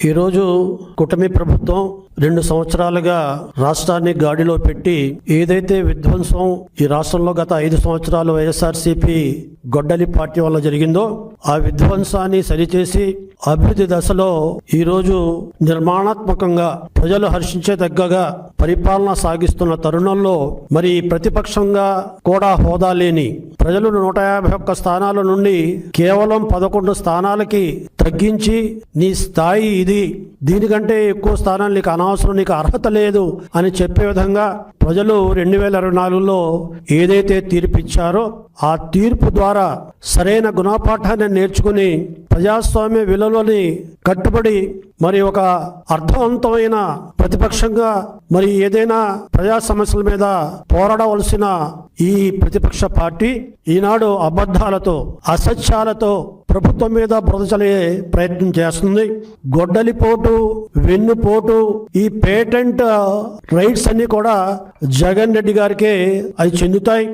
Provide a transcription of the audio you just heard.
ఈరోజు కూటమి ప్రభుత్వం 2 సంవత్సరాలుగా రాష్ట్రాన్ని గాడిలో పెట్టి ఏదైతే విధ్వంసం ఈ రాష్ట్రంలో గత 5 సంవత్సరాలు వైఎస్ఆర్సీపీ గొడ్డలి పార్టీ వల్ల జరిగిందో ఆ విధ్వంసాన్ని సరిచేసి అభివృద్ధి దశలో ఈరోజు నిర్మాణాత్మకంగా ప్రజలు హర్షించేదగ్గగా పరిపాలన సాగిస్తున్న తరుణంలో మరి ప్రతిపక్షంగా కూడా హోదా లేని ప్రజలు 151 స్థానాల నుండి కేవలం 11 స్థానాలకి తగ్గించి నీ స్థాయి ఇది, దీనికంటే ఎక్కువ స్థానాలు నీకు అనవసరం, నీకు అర్హత లేదు అని చెప్పే విధంగా ప్రజలు 2024లో ఏదైతే తీర్పు ఇచ్చారో ఆ తీర్పు ద్వారా సరైన గుణపాఠాన్ని నేర్చుకుని ప్రజాస్వామ్య విలువలని కట్టుబడి మరి ఒక అర్థవంతమైన ప్రతిపక్షంగా మరి ఏదైనా ప్రజా సమస్యల మీద పోరాడవలసిన ఈ ప్రతిపక్ష పార్టీ ఈనాడు అబద్ధాలతో అసత్యాలతో ప్రభుత్వం మీద బురద చల్లే ప్రయత్నం చేస్తుంది. గొడ్డలిపోటు, వెన్నుపోటు, ఈ పేటెంట్ రైట్స్ అన్ని కూడా జగన్ రెడ్డి గారికే అవి చెందుతాయి.